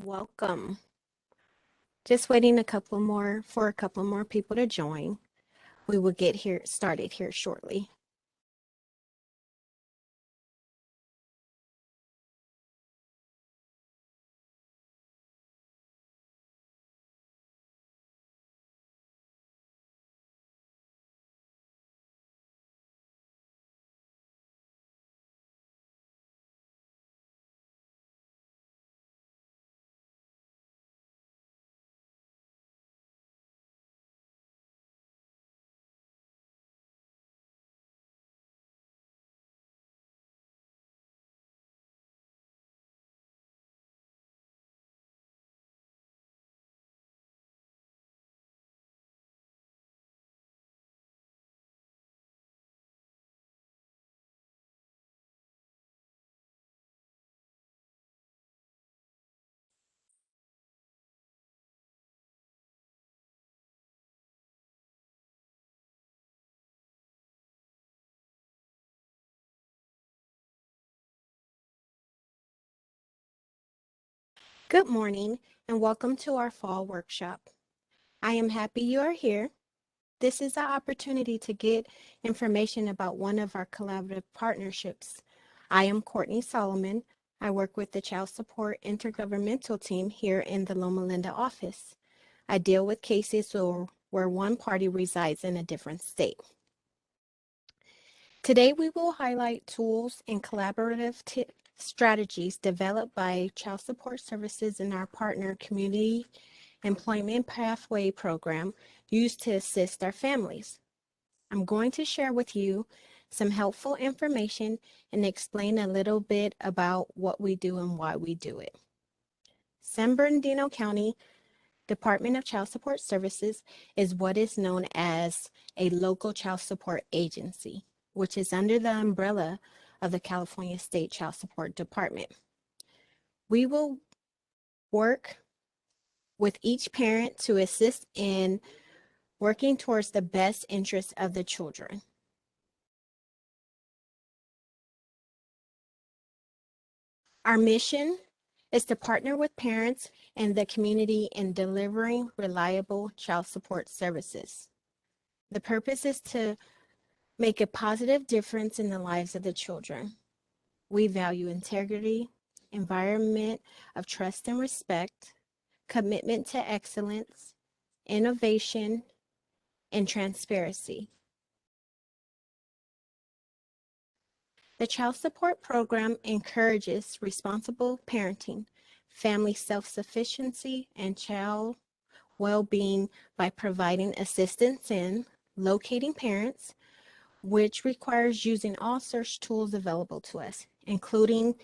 Welcome. Just waiting for a couple more people to join. We will get here started here shortly. Good morning and welcome to our fall workshop. I am happy you are here. This is an opportunity to get information about one of our collaborative partnerships. I am Courtney Solomon. I work with the Child Support Intergovernmental Team here in the Loma Linda office. I deal with cases where one party resides in a different state. Today, we will highlight tools and collaborative strategies developed by Child Support Services and our partner Community Employment Pathway Program used to assist our families. I'm going to share with you some helpful information and explain a little bit about what we do and why we do it. San Bernardino County Department of Child Support Services is what is known as a local child support agency, which is under the umbrella of the California State Child Support Department. We will work with each parent to assist in working towards the best interest of the children. Our mission is to partner with parents and the community in delivering reliable child support services. The purpose is to make a positive difference in the lives of the children. We value integrity, environment of trust and respect, commitment to excellence, innovation, and transparency. The Child Support Program encourages responsible parenting, family self-sufficiency, and child well-being by providing assistance in locating parents, which requires using all search tools available to us, including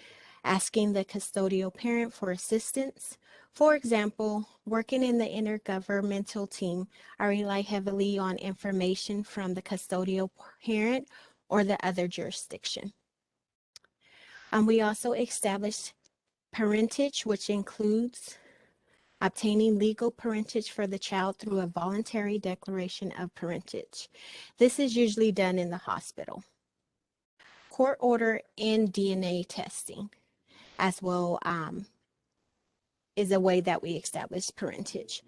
asking the custodial parent for assistance. For example, working in the intergovernmental team, I rely heavily on information from the custodial parent or the other jurisdiction. We also established parentage, which includes obtaining legal parentage for the child through a voluntary declaration of parentage. This is usually done in the hospital. Court order and DNA testing as well is a way that we establish parentage.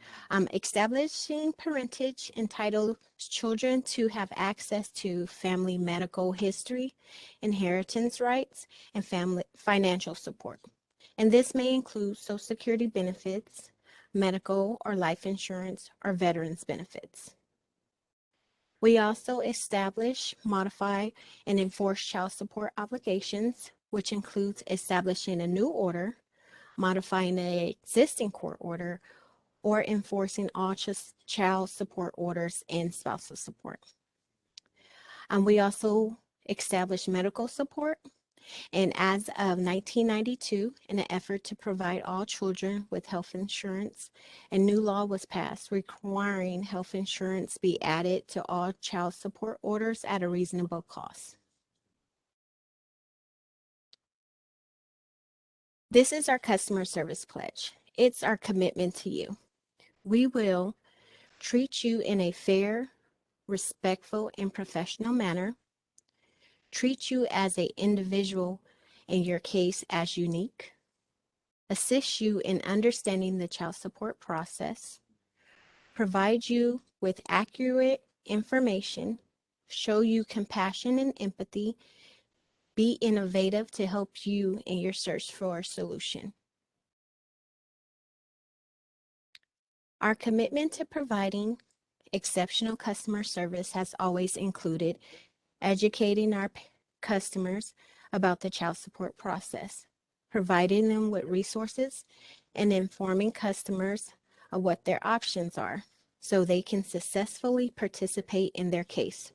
Establishing parentage entitles children to have access to family medical history, inheritance rights, and family financial support. And this may include Social Security benefits, medical or life insurance, or veterans benefits. We also establish, modify, and enforce child support obligations, which includes establishing a new order, modifying an existing court order, or enforcing all child support orders and spousal support. We also establish medical support. And as of 1992, in an effort to provide all children with health insurance, a new law was passed requiring health insurance be added to all child support orders at a reasonable cost. This is our customer service pledge. It's our commitment to you. We will treat you in a fair, respectful, and professional manner, treat you as an individual, in your case as unique, assist you in understanding the child support process, provide you with accurate information, show you compassion and empathy, be innovative to help you in your search for a solution. Our commitment to providing exceptional customer service has always included educating our customers about the child support process, providing them with resources, and informing customers of what their options are so they can successfully participate in their case.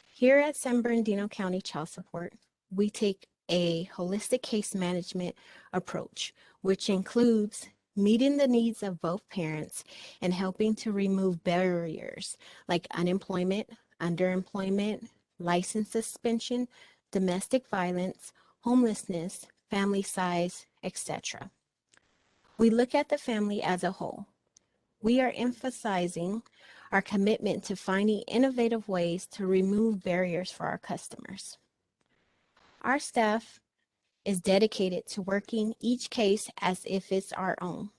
Here at San Bernardino County Child Support, we take a holistic case management approach, which includes meeting the needs of both parents and helping to remove barriers like unemployment, underemployment, license suspension, domestic violence, homelessness, family size, etc. We look at the family as a whole. We are emphasizing our commitment to finding innovative ways to remove barriers for our customers. Our staff is dedicated to working each case as if it's our own.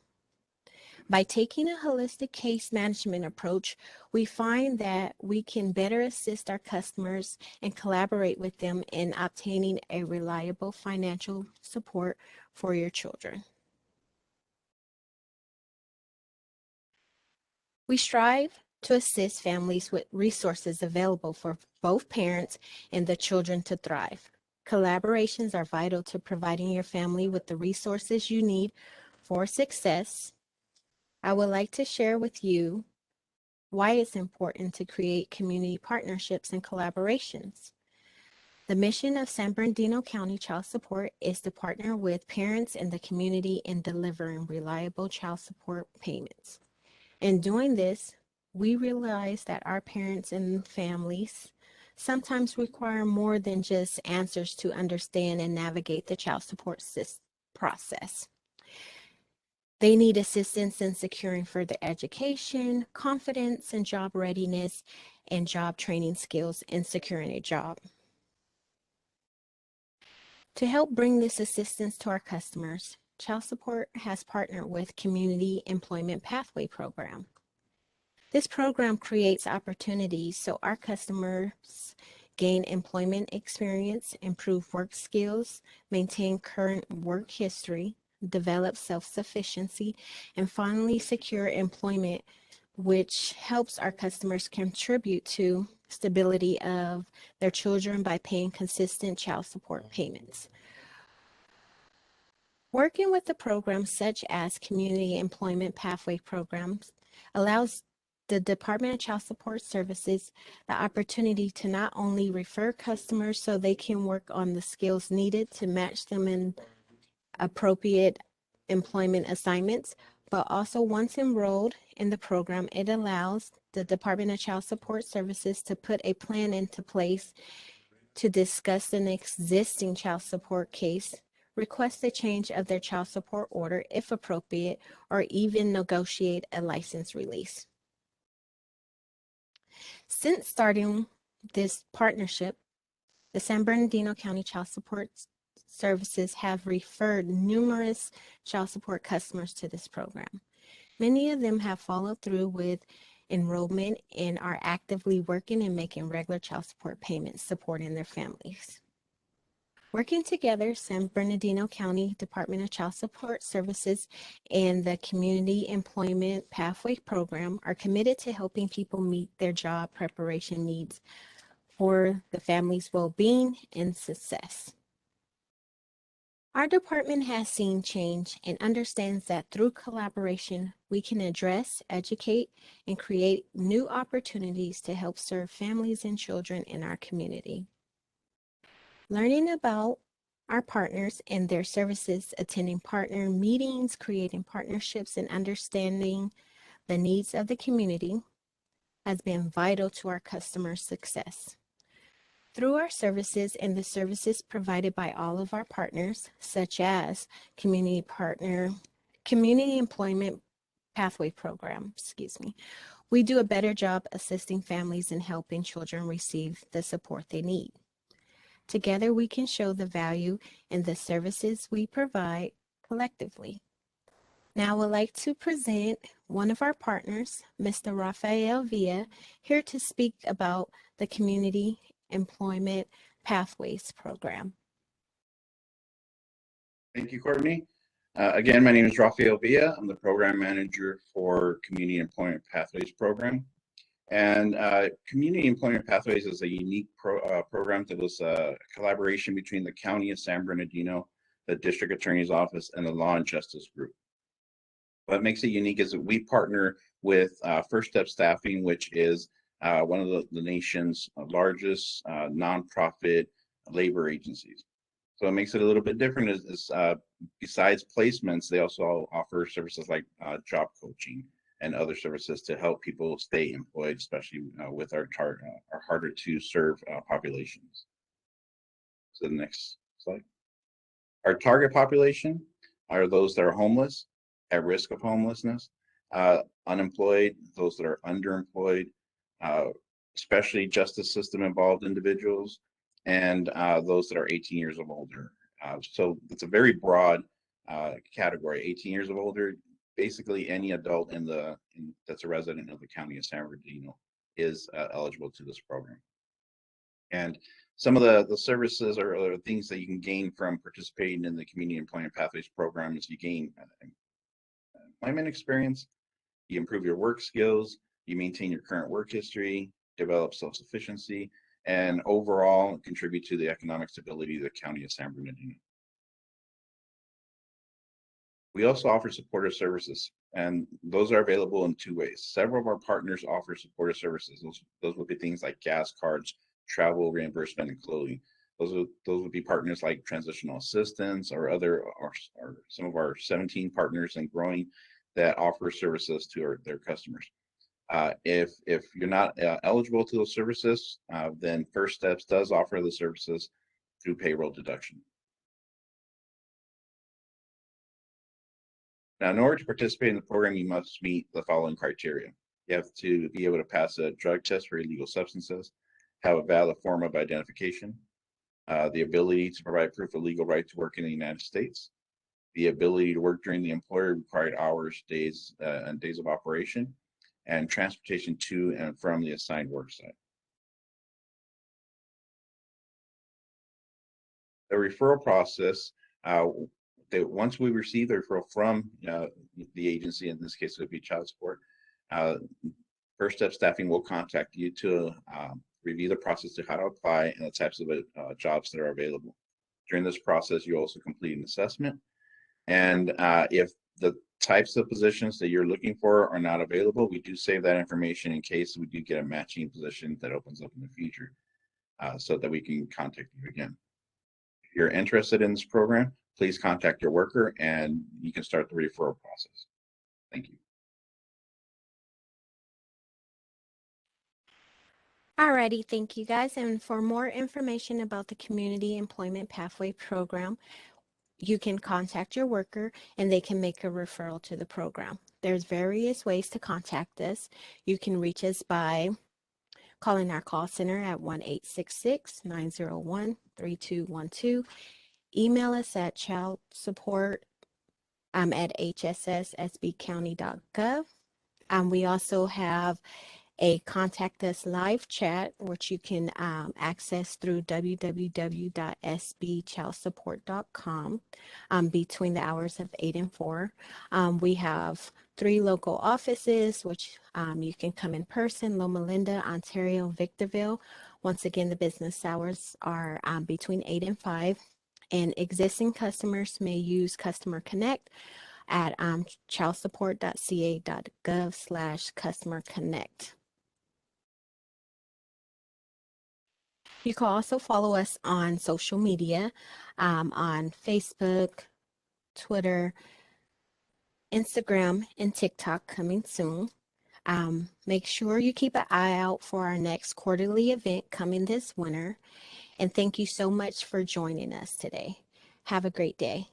By taking a holistic case management approach, we find that we can better assist our customers and collaborate with them in obtaining a reliable financial support for your children. We strive to assist families with resources available for both parents and the children to thrive. Collaborations are vital to providing your family with the resources you need for success. I would like to share with you why it's important to create community partnerships and collaborations. The mission of San Bernardino County Child Support is to partner with parents in the community in delivering reliable child support payments. In doing this, we realize that our parents and families sometimes require more than just answers to understand and navigate the child support process. They need assistance in securing further education, confidence and job readiness, and job training skills in securing a job. To help bring this assistance to our customers, Child Support has partnered with Community Employment Pathway Program. This program creates opportunities so our customers gain employment experience, improve work skills, maintain current work history, develop self-sufficiency, and finally secure employment, which helps our customers contribute to stability of their children by paying consistent child support payments. Working with the programs such as Community Employment Pathway Programs allows the Department of Child Support Services the opportunity to not only refer customers so they can work on the skills needed to match them in appropriate employment assignments, but also once enrolled in the program, it allows the Department of Child Support Services to put a plan into place to discuss an existing child support case, request a change of their child support order if appropriate, or even negotiate a license release. Since starting this partnership, the San Bernardino County Child Support Services have referred numerous child support customers to this program. Many of them have followed through with enrollment and are actively working and making regular child support payments, supporting their families. Working together, San Bernardino County Department of Child Support Services and the Community Employment Pathway Program are committed to helping people meet their job preparation needs for the family's well-being and success. Our department has seen change and understands that through collaboration, we can address, educate, and create new opportunities to help serve families and children in our community. Learning about our partners and their services, attending partner meetings, creating partnerships, and understanding the needs of the community has been vital to our customer success. Through our services and the services provided by all of our partners, such as Community Employment Pathway Program, we do a better job assisting families and helping children receive the support they need. Together, we can show the value in the services we provide collectively. Now I would like to present one of our partners, Mr. Rafael Villa, here to speak about the Community Employment Pathways Program. Thank you, Courtney. Again, my name is Rafael Villa. I'm the program manager for Community Employment Pathways Program. And Community Employment Pathways is a unique program that was a collaboration between the County of San Bernardino, the District Attorney's Office, and the Law and Justice Group. What makes it unique is that we partner with First Step Staffing, which is one of the nation's largest nonprofit labor agencies. So it makes it a little bit different is besides placements, they also offer services like job coaching and other services to help people stay employed, especially with our harder to serve populations. So the next slide. Our target population are those that are homeless, at risk of homelessness, unemployed, those that are underemployed, especially justice system involved individuals, and those that are 18 years or older. So it's a very broad category. 18 years or older, basically any adult that's a resident of the County of San Bernardino is eligible to this program. And some of the services or things that you can gain from participating in the Community Employment Pathways program is you gain employment experience, you improve your work skills, you maintain your current work history, develop self-sufficiency, and overall contribute to the economic stability of the County of San Bernardino. We also offer supportive services, and those are available in two ways. Several of our partners offer supportive services. Those would be things like gas cards, travel reimbursement, and clothing. Those would be partners like transitional assistance or some of our 17 partners and growing that offer services to their customers. If you're not eligible to those services, then First Steps does offer the services through payroll deduction. Now, in order to participate in the program, you must meet the following criteria. You have to be able to pass a drug test for illegal substances, have a valid form of identification, the ability to provide proof of legal right to work in the United States, the ability to work during the employer required hours, days, and days of operation, and transportation to and from the assigned work site. The referral process, once we receive the referral from the agency, in this case it would be child support, First Step Staffing will contact you to review the process to how to apply and the types of jobs that are available. During this process, you also complete an assessment. And if the types of positions that you're looking for are not available, we do save that information in case we do get a matching position that opens up in the future so that we can contact you again. If you're interested in this program, please contact your worker and you can start the referral process. Thank you. Alrighty, thank you guys. And for more information about the Community Employment Pathway Program, you can contact your worker and they can make a referral to the program. There's various ways to contact us. You can reach us by calling our call center at 1-866-901-3212. Email us at childsupport at hsssbcounty.gov. We also have a contact us live chat, which you can access through www.sbchildsupport.com between the hours of 8 and 4. We have 3 local offices, which you can come in person: Loma Linda, Ontario, Victorville. Once again, the business hours are between 8 and 5. And existing customers may use Customer Connect at childsupport.ca.gov/customerconnect. You can also follow us on social media, on Facebook, Twitter, Instagram, and TikTok coming soon. Make sure you keep an eye out for our next quarterly event coming this winter. And thank you so much for joining us today. Have a great day.